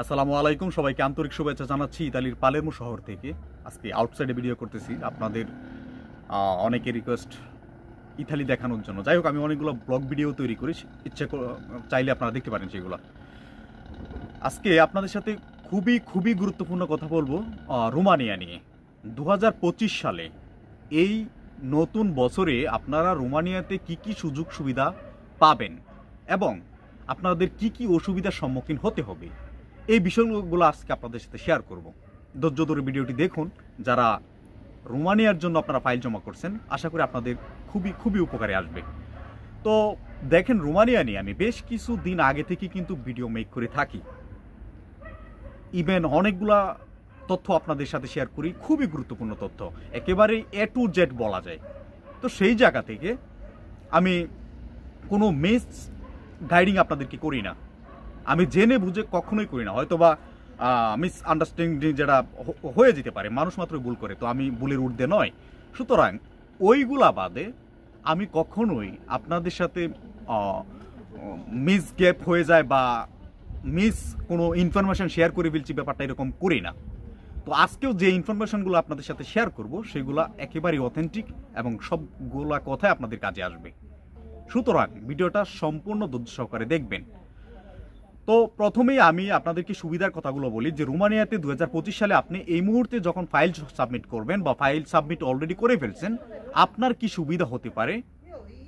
আসসালামু আলাইকুম, সবাইকে আন্তরিক শুভেচ্ছা জানাচ্ছি ইতালির পালেরমো শহর থেকে। আজকে আউটসাইডে ভিডিও করতেছি আপনাদের অনেকে রিকোয়েস্ট ইতালি দেখানোর জন্য। যাই হোক, আমি অনেকগুলো ব্লগ ভিডিও তৈরি করি, চাইলে আপনারা দেখতে পারেন সেগুলো। আজকে আপনাদের সাথে খুবই গুরুত্বপূর্ণ কথা বলবো রোমানিয়া নিয়ে। 2025 সালে এই নতুন বছরে আপনারা রোমানিয়াতে কি সুযোগ সুবিধা পাবেন এবং আপনাদের কি অসুবিধার সম্মুখীন হতে হবে, এই বিষয়গুলো আজকে আপনাদের সাথে শেয়ার করব। ধৈর্য ধরে ভিডিওটি দেখুন। যারা রোমানিয়ার জন্য আপনারা ফাইল জমা করছেন, আশা করি আপনাদের খুবই উপকারে আসবে। তো দেখেন, রোমানিয়া নিয়ে আমি বেশ কিছু দিন আগে থেকে কিন্তু ভিডিও মেক করে থাকি, ইভেন অনেকগুলা তথ্য আপনাদের সাথে শেয়ার করি, খুবই গুরুত্বপূর্ণ তথ্য, একেবারে A to Z বলা যায়। তো সেই জায়গা থেকে আমি কোনো মিস গাইডিং আপনাদেরকে করি না, আমি জেনে বুঝে কখনোই করি না। হয়তোবা মিস আন্ডারস্ট্যান্ডিং যেটা হয়ে যেতে পারে, মানুষ মাত্রই ভুল করে, তো আমি ভুলের ঊর্ধ্বে নয়। সুতরাং ওইগুলা বাদে আমি কখনোই আপনাদের সাথে মিস গ্যাপ হয়ে যায় বা মিস কোনো ইনফরমেশন শেয়ার করে ফেলছি, ব্যাপারটা এরকম করি না। তো আজকেও যে ইনফরমেশনগুলো আপনাদের সাথে শেয়ার করব, সেগুলো একেবারেই অথেন্টিক এবং সবগুলা কথাই আপনাদের কাজে আসবে। সুতরাং ভিডিওটা সম্পূর্ণ ধৈর্য সহকারে দেখবেন। তো প্রথমেই আমি আপনাদেরকে সুবিধার কথাগুলো বলি যে রোমানিয়াতে 2025 সালে আপনি এই মুহূর্তে যখন ফাইল সাবমিট করবেন বা ফাইল সাবমিট অলরেডি করে ফেলছেন, আপনার কি সুবিধা হতে পারে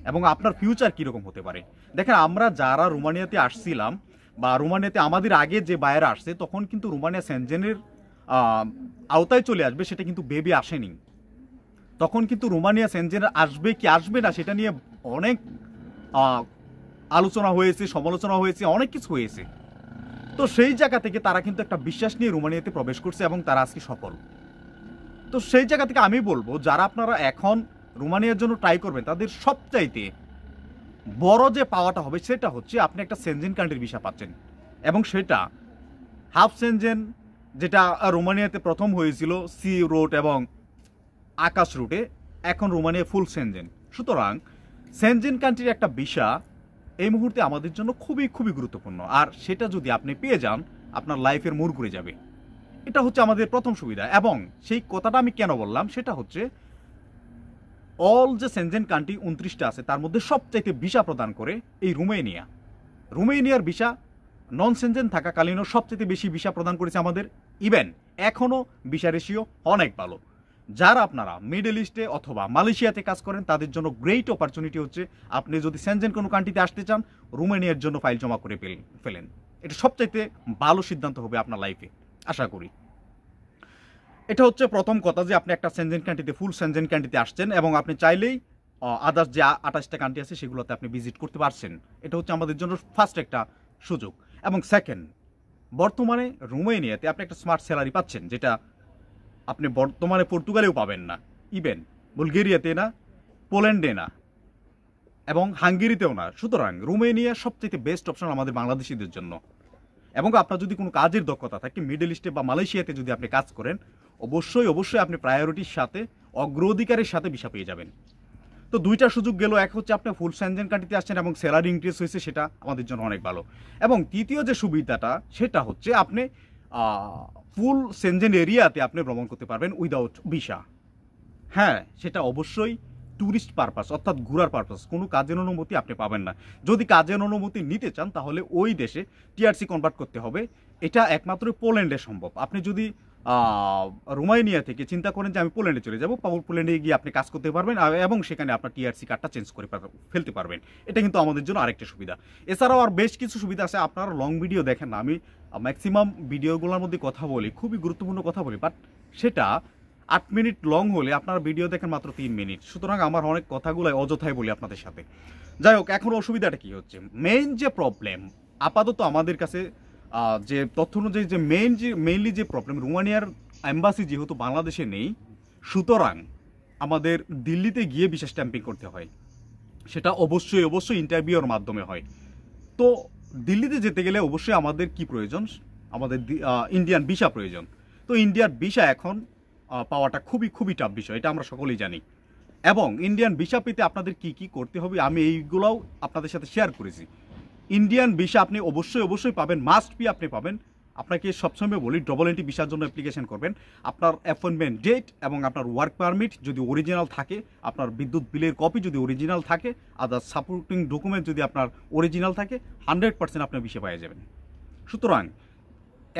এবং আপনার ফিউচার কীরকম হতে পারে। দেখেন, আমরা যারা রোমানিয়াতে আসছিলাম বা রোমানিয়াতে আমাদের আগে যে বায়েরা আসছে, তখন কিন্তু রোমানিয়া সেনজেনের আওতায় চলে আসবে সেটা কিন্তু ভেবে আসেনি। তখন কিন্তু রোমানিয়া সেনজেন আসবে কি আসবে না সেটা নিয়ে অনেক আলোচনা হয়েছে, সমালোচনা হয়েছে, অনেক কিছু হয়েছে। তো সেই জায়গা থেকে তারা কিন্তু একটা বিশ্বাস নিয়ে রোমানিয়াতে প্রবেশ করছে এবং তারা আজকে সফল। তো সেই জায়গা থেকে আমি বলবো, যারা আপনারা এখন রোমানিয়ার জন্য ট্রাই করবেন, তাদের সবচাইতে বড় যে পাওয়াটা হবে সেটা হচ্ছে আপনি একটা সেনজেন কান্ট্রির ভিসা পাচ্ছেন, এবং সেটা হাফ সেনজেন, যেটা রোমানিয়াতে প্রথম হয়েছিল সি রুট এবং আকাশ রুটে, এখন রোমানিয়া ফুল সেনজেন। সুতরাং সেনজেন কান্ট্রির একটা ভিসা এই মুহূর্তে আমাদের জন্য খুবই গুরুত্বপূর্ণ, আর সেটা যদি আপনি পেয়ে যান, আপনার লাইফের মোড় ঘুরে যাবে। এটা হচ্ছে আমাদের প্রথম সুবিধা। এবং সেই কথাটা আমি কেন বললাম, সেটা হচ্ছে অল যে সেনজেন কান্ট্রি 29টা আছে, তার মধ্যে সবচাইতে ভিসা প্রদান করে এই রোমানিয়ার ভিসা নন সেনজেন থাকাকালীনও সবচাইতে বেশি ভিসা প্রদান করেছে আমাদের। ইভেন এখনও ভিসা রেশিও অনেক ভালো। যারা আপনারা মিডল ইস্টে অথবা মালয়েশিয়াতে কাজ করেন, তাদের জন্য গ্রেট অপরচুনিটি হচ্ছে, আপনি যদি সেনজেন কোনো কান্ট্রিতে আসতে চান, রোমানিয়ার জন্য ফাইল জমা করে ফেলেন। এটা সবচাইতে ভালো সিদ্ধান্ত হবে আপনার লাইফে, আশা করি। এটা হচ্ছে প্রথম কথা, যে আপনি একটা সেনজেন কান্ট্রিতে, ফুল সেনজেন কান্ট্রিতে আসছেন এবং আপনি চাইলেই আদার্স যে 28টা কান্ট্রি আছে সেগুলোতে আপনি ভিজিট করতে পারছেন। এটা হচ্ছে আমাদের জন্য ফার্স্ট একটা সুযোগ। এবং সেকেন্ড, বর্তমানে রোমানিয়াতে আপনি একটা স্মার্ট স্যালারি পাচ্ছেন, যেটা আপনি বর্তমানে পর্তুগালেও পাবেন না, ইভেন বুলগেরিয়াতে না, পোল্যান্ডে না, এবং হাঙ্গেরিতেও না। সুতরাং রোমানিয়া সবচেয়ে বেস্ট অপশন আমাদের বাংলাদেশিদের জন্য। এবং আপনার যদি কোনো কাজের দক্ষতা থাকে, মিডল ইস্টে বা মালয়েশিয়াতে যদি আপনি কাজ করেন, অবশ্যই আপনি প্রায়োরিটির সাথে, অগ্রাধিকারের সাথে ভিসা পেয়ে যাবেন। তো দুইটা সুযোগ গেল। এক হচ্ছে আপনি ফুল সেনজেন কান্ট্রিতে আসছেন এবং স্যালারি ইনক্রিজ হয়েছে, সেটা আমাদের জন্য অনেক ভালো। এবং তৃতীয় যে সুবিধাটা, সেটা হচ্ছে আপনি ফুল সেনজেন এরিয়াতে আপনি ভ্রমণ করতে পারবেন উইদাউট ভিসা। হ্যাঁ, সেটা অবশ্যই ট্যুরিস্ট পারপাস, অর্থাৎ ঘোরার পারপাস, কোনো কাজের অনুমতি আপনি পাবেন না। যদি কাজের অনুমতি নিতে চান, তাহলে ওই দেশে টিআরসি কনভার্ট করতে হবে। এটা একমাত্র পোল্যান্ডে সম্ভব। আপনি যদি রোমানিয়া থেকে চিন্তা করেন যে আমি পোল্যান্ডে চলে যাব, পোল্যান্ডে গিয়ে আপনি কাজ করতে পারবেন এবং সেখানে আপনার টিআরসি কার্ডটা চেঞ্জ করে ফেলতে পারবেন। এটা কিন্তু আমাদের জন্য আরেকটা সুবিধা। এছাড়াও আর বেশ কিছু সুবিধা আছে। আপনারা লং ভিডিও দেখেন না, আমি ম্যাক্সিমাম ভিডিওগুলোর মধ্যে কথা বলি, খুবই গুরুত্বপূর্ণ কথা বলি, বাট সেটা 8 মিনিট লং হলে আপনার ভিডিও দেখেন মাত্র 3 মিনিট। সুতরাং আমার অনেক কথাগুলো অযথাই বলি আপনাদের সাথে। যাই হোক, এখন অসুবিধাটা কি হচ্ছে, মেইন যে প্রবলেম আপাতত আমাদের কাছে যে তথ্য অনুযায়ী, যে মেইনলি যে প্রবলেম, রোমানিয়ার এম্বাসি যেহেতু বাংলাদেশে নেই, সুতরাং আমাদের দিল্লিতে গিয়ে ভিসা স্ট্যাম্পিং করতে হয়। সেটা অবশ্যই ইন্টারভিউর মাধ্যমে হয়। তো দিল্লিতে যেতে গেলে অবশ্যই আমাদের কি প্রয়োজন, আমাদের ইন্ডিয়ান ভিসা প্রয়োজন। তো ইন্ডিয়ার ভিসা এখন পাওয়াটা খুবই টাফ বিষয়, এটা আমরা সকলেই জানি। এবং ইন্ডিয়ান ভিসা পেতে আপনাদের কি করতে হবে, আমি এইগুলোও আপনাদের সাথে শেয়ার করেছি। ইন্ডিয়ান ভিসা আপনি অবশ্যই পাবেন, মাস্ট বি আপনি পাবেন আপনাকে সবসময় বলি ডবল এন্ট্রি ভিসার জন্য অ্যাপ্লিকেশন করবেন। আপনার অ্যাপয়েন্টমেন্ট ডেট এবং আপনার ওয়ার্ক পারমিট যদি অরিজিনাল থাকে, আপনার বিদ্যুৎ বিলের কপি যদি অরিজিনাল থাকে, আদার সাপোর্টিং ডকুমেন্ট যদি আপনার অরিজিনাল থাকে, 100% আপনার ভিসা পেয়ে যাবেন। সুতরাং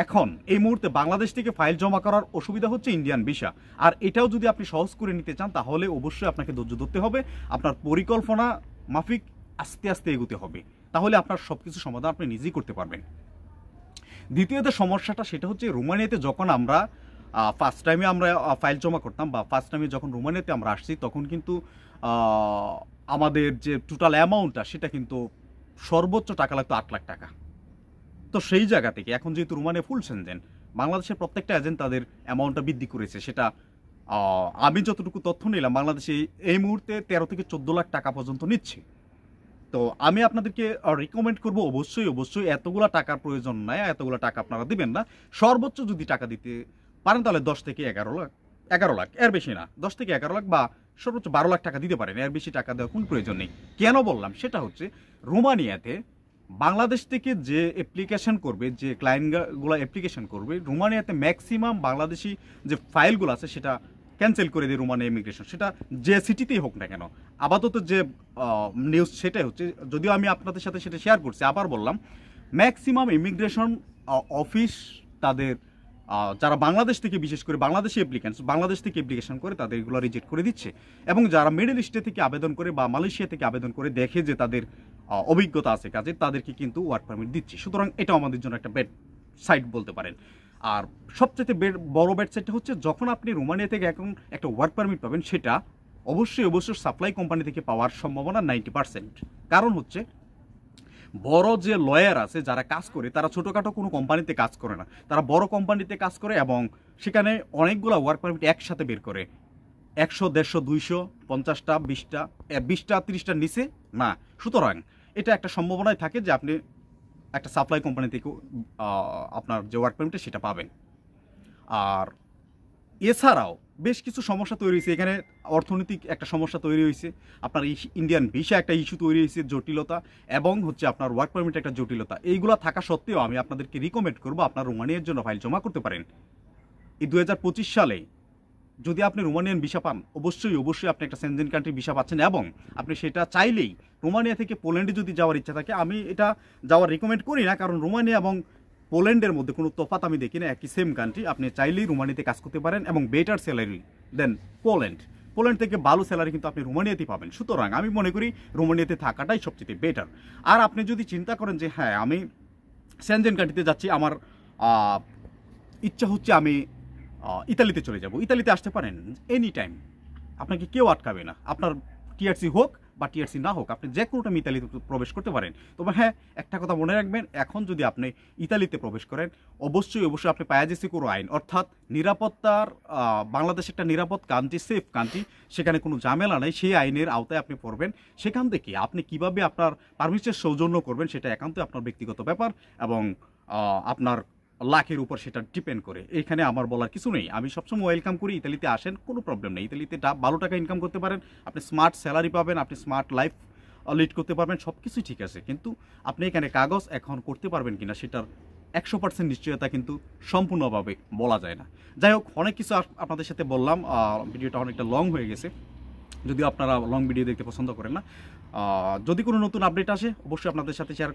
এখন এই মুহূর্তে বাংলাদেশ থেকে ফাইল জমা করার অসুবিধা হচ্ছে ইন্ডিয়ান ভিসা। আর এটাও যদি আপনি সহজ করে নিতে চান তাহলে অবশ্যই আপনাকে ধৈর্য ধরতে হবে, আপনার পরিকল্পনা মাফিক আস্তে আস্তে এগোতে হবে, তাহলে আপনার সব কিছু সমাধান আপনি নিজেই করতে পারবেন। দ্বিতীয়ত সমস্যাটা সেটা হচ্ছে রোমানিয়াতে যখন আমরা ফার্স্ট টাইমে আমরা ফাইল জমা করতাম বা ফার্স্ট টাইমে যখন রোমানিয়াতে আমরা আসছি তখন কিন্তু আমাদের যে টোটাল অ্যামাউন্টটা সেটা কিন্তু সর্বোচ্চ টাকা লাগতো 8 লাখ টাকা। তো সেই জায়গা থেকে এখন যেহেতু রোমানিয়া ফুল সেনজেন, বাংলাদেশের প্রত্যেকটা এজেন্ট তাদের অ্যামাউন্টটা বৃদ্ধি করেছে। সেটা আমি যতটুকু তথ্য নিলাম বাংলাদেশে এই মুহূর্তে 13 থেকে 14 লাখ টাকা পর্যন্ত নিচ্ছে। তো আমি আপনাদেরকে রিকমেন্ড করব অবশ্যই এতগুলো টাকার প্রয়োজন নাই, এতগুলো টাকা আপনারা দিবেন না। সর্বোচ্চ যদি টাকা দিতে পারেন তাহলে 10 থেকে 11 লাখ, এর বেশি না, 10 থেকে 11 লাখ বা সর্বোচ্চ 12 লাখ টাকা দিতে পারেন, এর বেশি টাকা দেওয়ার কোনো প্রয়োজন নেই। কেন বললাম সেটা হচ্ছে রোমানিয়াতে বাংলাদেশ থেকে যে অ্যাপ্লিকেশন করবে, যে ক্লায়েন্টগুলো অ্যাপ্লিকেশন করবে, রোমানিয়াতে ম্যাক্সিমাম বাংলাদেশি যে ফাইলগুলো আছে সেটা ক্যান্সেল করে দেয় রোমানিয়া ইমিগ্রেশন, সেটা যে সিটিতেই হোক না কেন। আপাতত যে নিউজ সেটাই হচ্ছে, যদিও আমি আপনাদের সাথে সেটা শেয়ার করছি, আবার বললাম ম্যাক্সিমাম ইমিগ্রেশন অফিস তাদের যারা বাংলাদেশ থেকে, বিশেষ করে বাংলাদেশি অ্যাপ্লিকেন্টস বাংলাদেশ থেকে অ্যাপ্লিকেশন করে তাদের এগুলো রিজেক্ট করে দিচ্ছে, এবং যারা মিডল ইস্টে থেকে আবেদন করে বা মালয়েশিয়া থেকে আবেদন করে দেখে যে তাদের অভিজ্ঞতা আছে কাজে, তাদেরকে কিন্তু ওয়ার্ক পারমিট দিচ্ছে। সুতরাং এটাও আমাদের জন্য একটা ব্যাড সাইড বলতে পারেন। আর সবচেয়ে বড় ব্যাড সাইডটা হচ্ছে যখন আপনি রোমানিয়া থেকে এখন একটা ওয়ার্ক পারমিট পাবেন, সেটা অবশ্যই সাপ্লাই কোম্পানি থেকে পাওয়ার সম্ভাবনা 90%। কারণ হচ্ছে বড় যে লয়ার আছে যারা কাজ করে তারা ছোটোখাটো কোনো কোম্পানিতে কাজ করে না, তারা বড় কোম্পানিতে কাজ করে এবং সেখানে অনেকগুলো ওয়ার্ক পারমিট একসাথে বের করে, 100, 150, 200, 50টা, 20টা, 20টা 30টার নিচে না। সুতরাং এটা একটা সম্ভাবনায় থাকে যে আপনি একটা সাপ্লাই কোম্পানি থেকে আপনার যে ওয়ার্ক পারমিটটা সেটা পাবেন। আর এছাড়াও বেশ কিছু সমস্যা তৈরি হয়েছে এখানে, অর্থনৈতিক একটা সমস্যা তৈরি হয়েছে, আপনার ইন্ডিয়ান ভিসা একটা ইস্যু তৈরি হয়েছে, জটিলতা, এবং হচ্ছে আপনার ওয়ার্ক পারমিট একটা জটিলতা। এইগুলো থাকা সত্ত্বেও আমি আপনাদেরকে রিকমেন্ড করবো আপনার রোমানিয়ার জন্য ফাইল জমা করতে পারেন। এই 2025 সালে যদি আপনি রোমানিয়ান ভিসা পান, অবশ্যই আপনি একটা সেনজেন কান্ট্রি ভিসা পাচ্ছেন, এবং আপনি সেটা চাইলেই রোমানিয়া থেকে পোল্যান্ডে যদি যাওয়ার ইচ্ছা থাকে, আমি এটা যাওয়ার রিকমেন্ড করি না, কারণ রোমানিয়া এবং পোল্যান্ডের মধ্যে কোনো তফাৎ আমি দেখি না, একই সেম কান্ট্রি। আপনি চাইলেই রোমানিয়াতে কাজ করতে পারেন এবং বেটার স্যালারি দেন পোল্যান্ড থেকে ভালো স্যালারি কিন্তু আপনি রোমানিয়াতেই পাবেন। সুতরাং আমি মনে করি রোমানিয়াতে থাকাটাই সবচেয়ে বেটার। আর আপনি যদি চিন্তা করেন যে হ্যাঁ আমি সেনজেন কান্ট্রিতে যাচ্ছি, আমার ইচ্ছা হচ্ছে আমি ইতালিতে চলে যাব, ইতালিতে আসতে পারেন এনি টাইম, আপনাকে কেউ আটকাবে না। আপনার টিআরসি হোক বা টিআরসি না হোক, আপনি যে কোনো টাইম ইতালিতে প্রবেশ করতে পারেন। তবে হ্যাঁ, একটা কথা মনে রাখবেন, এখন যদি আপনি ইতালিতে প্রবেশ করেন অবশ্যই আপনি পায়াজেসি কোনো আইন, অর্থাৎ নিরাপত্তার, বাংলাদেশ একটা নিরাপদ কান্ট্রি, সেফ কান্ট্রি, সেখানে কোনো ঝামেলা নেই, সেই আইনের আওতায় আপনি পড়বেন। সেখান থেকে আপনি কিভাবে আপনার পারমিটের সৌজন্য করবেন সেটা একান্তই আপনার ব্যক্তিগত ব্যাপার, এবং আপনার লাখের উপর সেটা ডিপেন্ড করে। এখানে আমার বলার কিছু নেই। আমি সবসময় ওয়েলকাম করি, ইতালিতে আসেন, কোনো প্রবলেম নেই। ইতালিতে ভালো টাকা ইনকাম করতে পারেন, আপনি স্মার্ট স্যালারি পাবেন, আপনি স্মার্ট লাইফ লিড করতে পারবেন, সব কিছুই ঠিক আছে। কিন্তু আপনি এখানে কাগজ এখন করতে পারবেন কিনা সেটার 100% নিশ্চয়তা কিন্তু সম্পূর্ণভাবে বলা যায় না। যাই হোক, অনেক কিছু আপনাদের সাথে বললাম, ভিডিওটা অনেকটা লং হয়ে গেছে, যদিও আপনারা লং ভিডিও দেখতে পছন্দ করেন না। যদি কোনো নতুন আপডেট আসে অবশ্যই আপনাদের সাথে শেয়ার